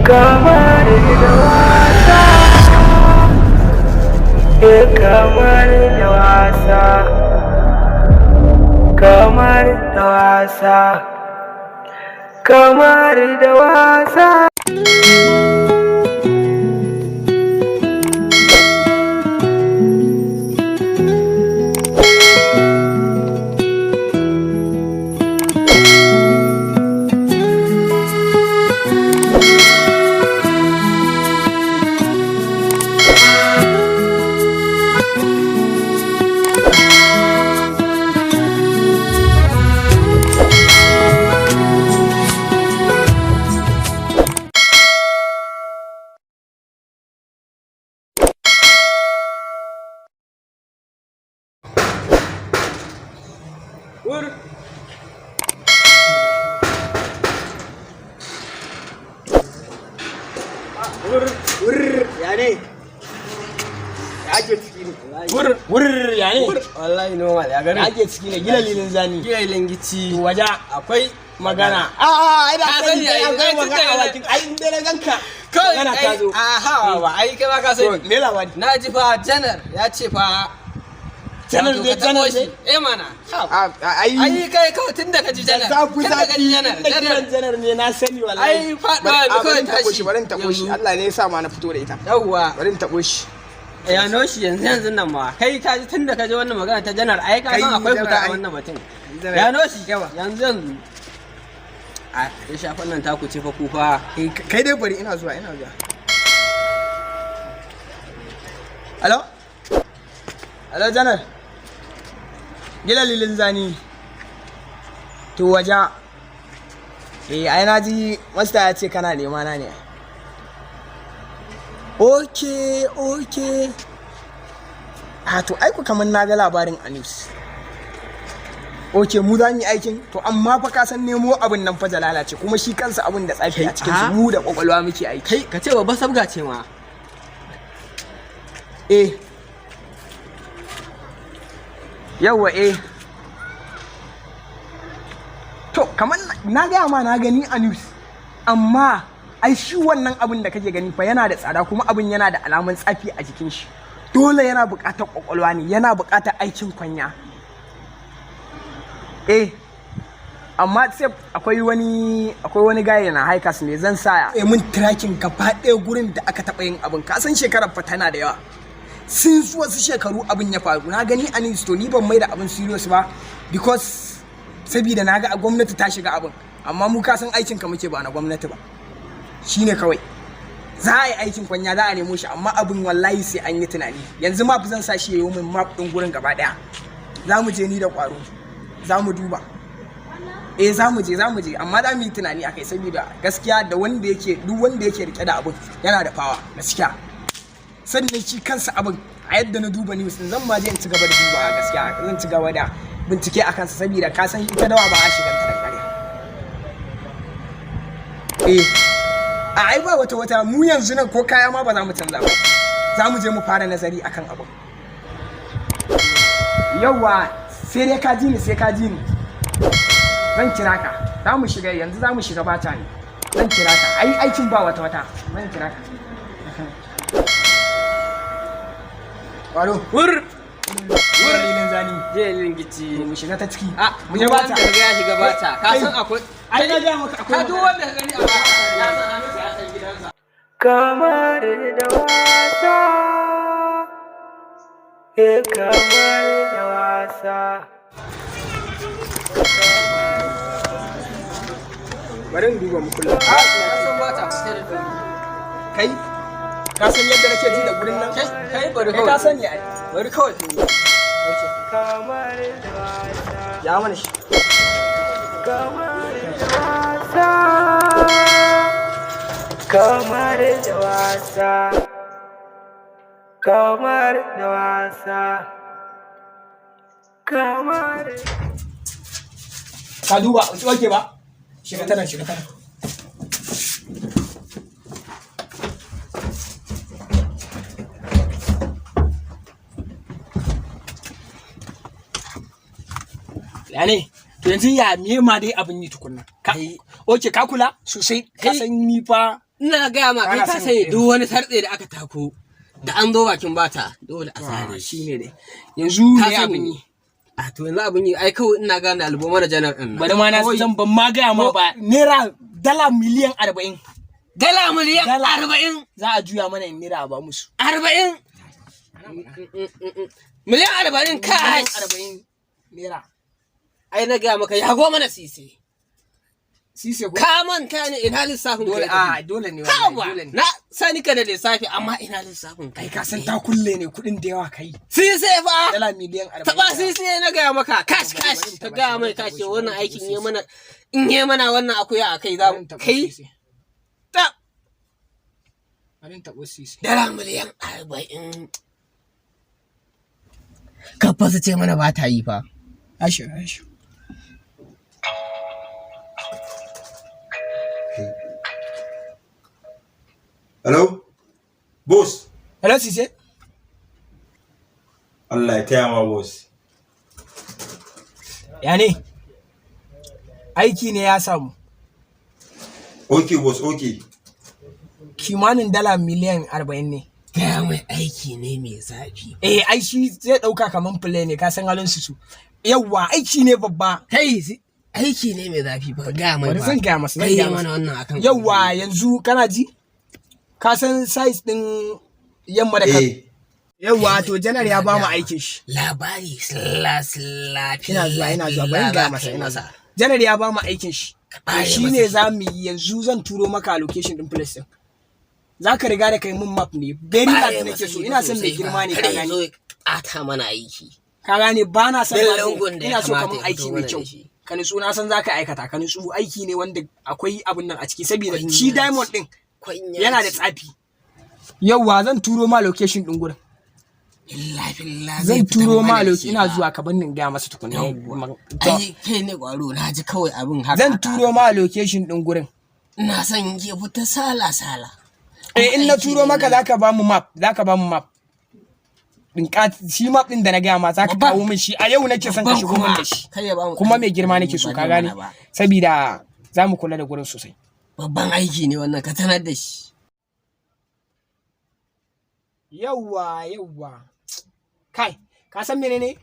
kamar da wasa, kamar da wasa, kamar da wasa, kamar da wasa. Ya ne? Ya ake ciki ne? Ya ne? Wallahi normal ya gani. Ya ake ciki ne? Gila lilin zani. Gila lingici. Waje Akwai magana. Ina sani akwai magana a bakin. Ai in dai na ganka. Magana ta zo. Aha, ba ai kai ma ka sani. Me labari? Na ji fa janar ya ce fa Janar ne? Eh mana. Ai kai kawai tun da ka ji janar. zafi Tun da ka ji janar. janar ne na sani wallahi. Ai faɗuwa da kawai tashi. Bari in taɓo shi. Allah ne ya sa ma na fito da ita. Yawwa. Bari in taɓo shi. Ya noshi yanzu nan ma. Kai ka ji tun da ka ji wannan magana ta janar ai ka san akwai fita a wannan batun. Ya noshi yanzu. A ya shafan nan taku ce fa kufa. Kai dai bari ina zuwa. Alo janar. Gila lilin zani. To waje. Ai na ji masta ya ce kana nema na ne. Okay. To aiku kamar na ga labarin a news. Mu za mu yi aikin to amma fa ka san nemo abin nan fa jalala ce kuma shi kansa abin da tsafi a cikin su mu da kwakwalwa muke aiki. Kai ka ce babba sabga ce ma. Yawwa to kamar na gaya ma na gani a news amma ai shi wannan abin da kake gani fa yana da tsada kuma abin yana da alamun tsafi a jikin shi dole yana buƙatar kwakwalwa ne yana buƙatar aikin kwanya amma sai akwai wani gaya na haikas ne zan sa mun tracking gaba ɗaya gurin da aka taɓa yin abin ka san shekarar fa tana da yawa sun wasu shekaru abin ya faru na gani a news to ni ban mai da abin serious ba because sabida na ga gwamnati ta shiga abin amma mu ka san aikin ka muke ba na gwamnati ba shine kawai za a yi aikin kwanya za a nemo shi amma abin wallahi sai an yi tunani yanzu map zan sa shi yayi min map din gurin gaba daya za mu je ni da kwaro za mu duba za mu je amma za mu yi tunani akai saboda gaskiya da wanda yake duk wanda yake rike da abin yana da fawa gaskiya sannan shi kansa abin a yadda na duba news din zan ma je in ci gaba da duba gaskiya zan ci gaba da bincike a kansa saboda ka san ita dawa ba a shigar ta da ƙarya ai ba wata mu yanzu nan ko kaya ma ba za mu canza ba za mu je mu fara nazari akan abin yawa sai dai ka ji ni zan kira ka za mu shiga bata ne zan kira ka ai aikin ba wata zan kira ka Waro. Lilin zani. Je lingici. Mu shiga ta ciki. Mu je bata. Wanda ya shiga bata. Ka san akwai. Ai na ga maka akwai. Ka duk wanda ka gani a bata. Ya san an sai a san gidansa. Kamar da wasa, kamar da wasa. Bari in duba muku. Ka san bata sai da dole. Kai ka san yadda nake ji da gurin nan kai bari kawai ka sani ai bari kawai Kamar da wasa, ya mana shi kamar da wasa, kamar da wasa, kamar da wasa, kamar. ka duba oke ba shiga tana ya ne to yanzu ya me ma dai abin yi tukunna ka kula sosai ka san ni fa ina gaya ma kai ka sani duk wani sartse da aka tako da an zo bakin bata dole a sare shi ne dai yanzu ne abin yi a to yanzu abin yi ai kawai ina gane alboma da janar din bari ma na san ban ma gaya ma ba naira dala miliyan 40 dala miliyan 40 za a juya mana in naira ba musu 40 miliyan 40 kai 40 naira ai na gaya maka ya goma na sisi ko ka manta ne ina lissafin dole dole ne dole ne na sani ka da lissafi amma ina lissafin kai ka san ta kulle ne kudin da yawa kai sisi fa dala miliyan 40 taba sisi na gaya maka kash ta gaya mai kace wannan aikin yi mana wannan akuya akai za mu kai ta Arin tabo sisi dala miliyan 40 ka fa ce mana ba ta yi fa ashe Hello? Boss? Hello, Sise? Allah ya taya ma boss. Ya ne? Aiki ne ya samu. Okay, boss, okay. Kimanin dala miliyan 40 ne. Gaya mai aiki ne mai zafi. Ai shi zai ɗauka kaman fule ne, ka san halin su. Yawwa, aiki ne babba. Kai, aiki ne mai zafi ba gaya mai ba. Bari zan gaya masa. Kai mana wannan akan. Yawwa, yanzu kana ji? Ka san size din yamma da kan. Yawwa to janar ya ba mu aikin shi. Labari ina zuwa bari ga masa. Janar ya ba mu aikin shi. Shi ne za mu yi yanzu zan turo maka location din place din. Za ka riga da kai mun map ne. Very large nake so. Ina son mai girma ne ka gane. Ata mana aiki. Ka gane ba na son ina so ka mun aiki mai kyau. Ka nutsu na san za ka aikata ka nutsu aiki ne wanda akwai abun nan a ciki saboda shi diamond din yana da tsafi. Yauwa zan turo ma location din gurin. Zan turo ma location ina zuwa ka bannin ga masa tukunna. Ai kai ne kwaro na ji kawai abin haka. Zan turo ma location din gurin. Ina son ke fita sala. In na turo maka zaka ba mu map. Shi map din da na gaya ma zaka kawo min shi a yau nake son ka shigo min da shi. Kuma mai girma nake so ka gane. Saboda za mu kula da gurin sosai. Babban aiki ne wannan ka tanar da shi. Yawwa. Kai, ka san menene?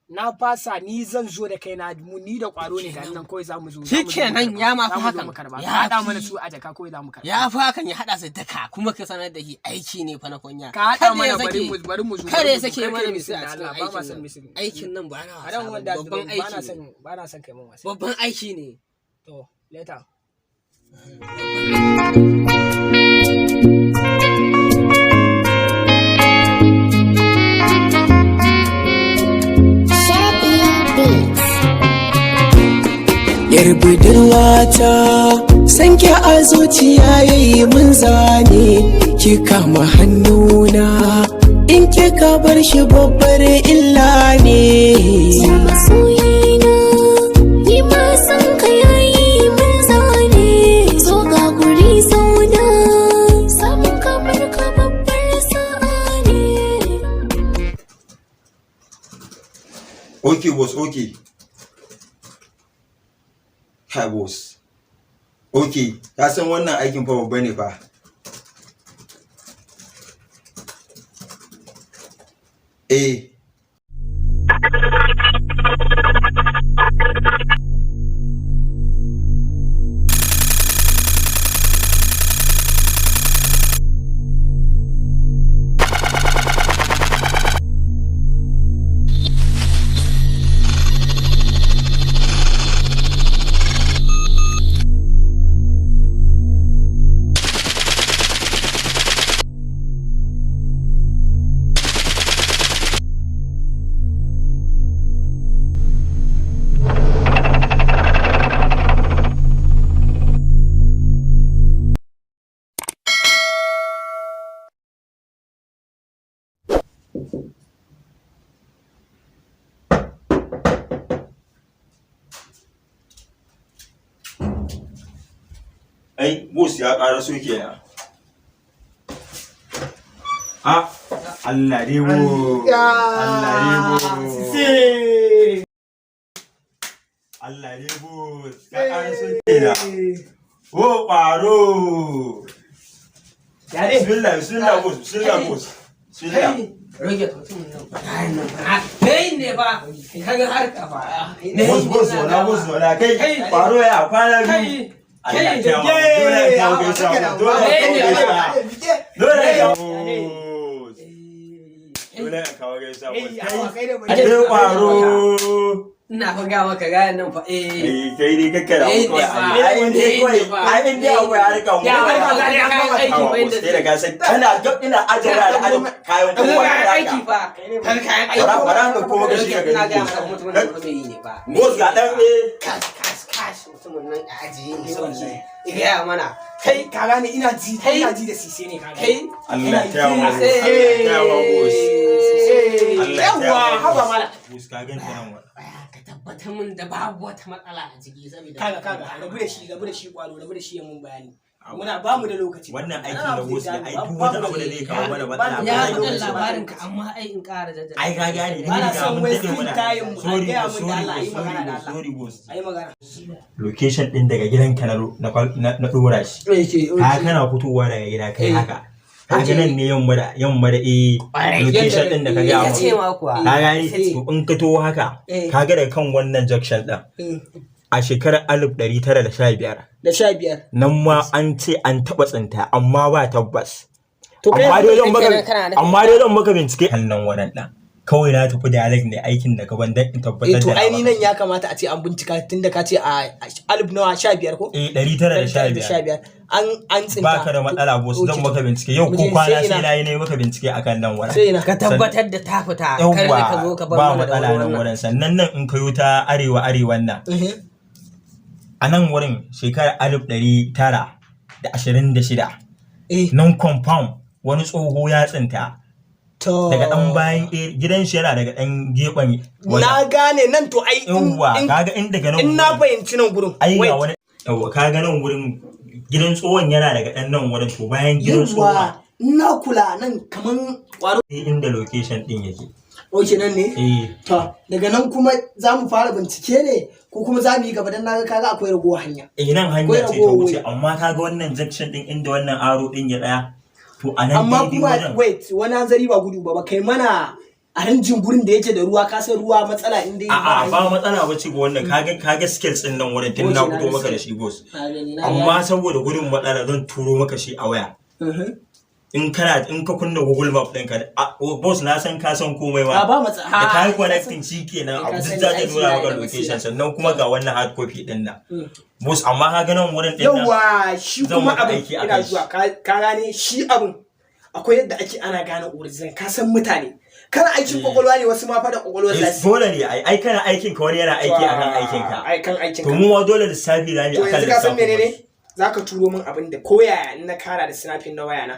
Na fasa ni zan zo da kaina ni da kwaro ne ga nan kawai za mu zo. Shikenan ya ma fi hakan. Ya hada mana su a jaka kawai za mu karba. Ya fi hakan ya hada su daka kuma ka sanar da shi aiki ne fa na kunya. Ka hada mana bari mu zo. Kare sake mana misali a cikin ba ma san misali. Aikin nan ba na wasa. Babban aiki ne. Ba na son kai mun wasa. Babban aiki ne. To, later. Yar budurwata san ki a zuciya yayi mun zane ki kama hannuna in kika bar shi babbar illa ne. Masoyina ni ma san ka yayi mun zane zo ga guri zauna samun kamar ka babbar sa'a ne. Okay, boss, okay. Hi boss. Okay, ka san wannan aikin fa babba ne fa. Ai, boss ya ƙara so kenan. Allah dai bo. Allah dai bo. Allah dai bo. Ya ƙara so kenan. Oh, ƙwaro. Ya ne? Bismillah boss. Rage mutumin nan. Kai ne ba. Kaga har kafa. Boss wala kai. Faro ya kwana biyu. Kai dole ka kawo gaisa ina fa ga maka ga nan fa kai ne kake da ai ne akwai harka mu sai da gasa ina ajira da kayan kuma aiki fa kayan aiki bara ka kuma ga shi ga boss ga dan cash mutumin nan ajiye ne sauki ya mana kai ka gane ina ji da sise ne ka kai Allah ya yawa boss yawa haba mala boss ka ganta nan wa ka tabbatar min da babu wata matsala a ciki saboda kaga rabu da shi kwalo rabu da shi ya mun bayani muna ba mu da lokaci wannan aikin da boss ne ai duk wata abu da zai kawo mana matsala ya faɗin labarin ka amma ai in ƙara jaddada ai ka gane ni Bana ga son mun wasting dade mana time mu, a gaya mun da Allah, ayi sorry magana da Allah. sorry boss ayi magana location din daga gidanka na dora shi ka kana fitowa daga gida kai haka kaga nan ne yamma da location din da ka ga mu ka gane to in ka to haka kaga da kan wannan junction din a shekarar 1915 nan ma an ce an taba tsinta amma ba tabbas amma dai zan maka bincike nan wannan dan kawai na tafi dialect ne aikin da gaban dan in tabbatar da to ai nan ya kamata a ce an bincika tunda ka ce a 1915 ko 1915 an tsinta baka da matsala boss zan maka bincike yau ko kwana sai nayi ne maka bincike akan nan wannan ka tabbatar da ta fita kar ka zo ka bar mana ba matsala nan wurin sannan nan in kayo ta arewan nan a nan wurin shekarar 1926 nan compound wani tsoho ya tsinta daga dan bayan gidan shi yana daga dan gefen na gane nan to ai kaga in daga nan in na fahimci nan gurin ai ga wani kaga nan gurin gidan tsohon yana daga dan nan wurin to bayan gidan tsohon na kula nan kaman waro inda location din yake oke nan ne to daga nan kuma za mu fara bincike ne ko kuma za mu yi gaba dan naga kaga akwai ragowar hanya nan hanya ce ta wuce amma kaga wannan junction din inda wannan aro din ya daya to anan amma kuma wait wani hanzari ba gudu ba kai mana a hanjin gurin da yake da ruwa ka san ruwa matsala inda yake ba matsala bace ga wannan kaga skills din nan wurin tun na fito maka da shi boss amma saboda gudun matsala zan turo maka shi a waya in ka kunna Google Map ɗinka boss na san ka san komai ma ba matsala da kai connecting shikenan abu duk za ta nuna maka location sannan kuma ga wannan hard copy din nan boss amma ka ga nan wurin din nan yawa shi kuma abin ina zuwa ka gane shi abin akwai yadda ake ana gane original ka san mutane kana aikin kokolwa ne wasu ma fa da kokolwar lasi dole ne ai kana aikin ka wani yana aiki akan aikin ka aikan aikin to mu dole lissafi zamu akan lissafi to yanzu ka san menene zaka turo min abin da koyaya in na kara da snapping na waya na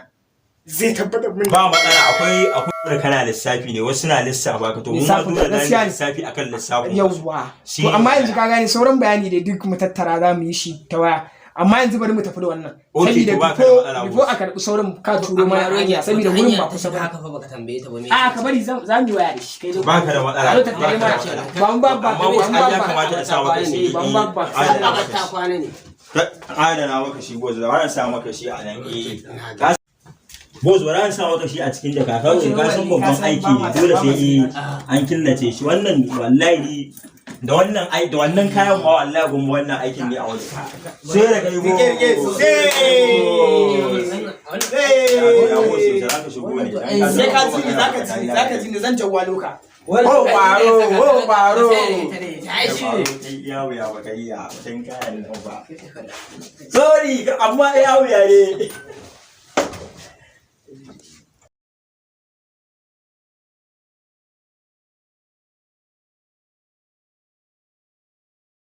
zai tabbatar min ba matsala akwai kana lissafi ne wasu na lissafa ka to mu ma dole na lissafi akan lissafi yawwa to amma yanzu ka gane sauran bayani da duk mu tattara za mu yi shi ta waya amma yanzu bari mu tafi da wannan saboda before a karɓi sauran ka turo mana hanya saboda wurin ba kusa ba haka fa baka tambaye ta ba me a ka bari za mu yi waya da shi kai ba ka da matsala ba ya kamata a sa maka shi ta kwana ne adana maka shi gozo da wannan sa maka shi a nan boss bara an sa maka shi a cikin jaka ka san babban aiki ne dole sai an killace shi wannan wallahi da wannan kayan ma wallahi gumma wannan aikin ne a waje sai da kai zaka ji zan jawwalo ka baro yawo baka yi a cikin kayan nan ba sorry amma yawo ne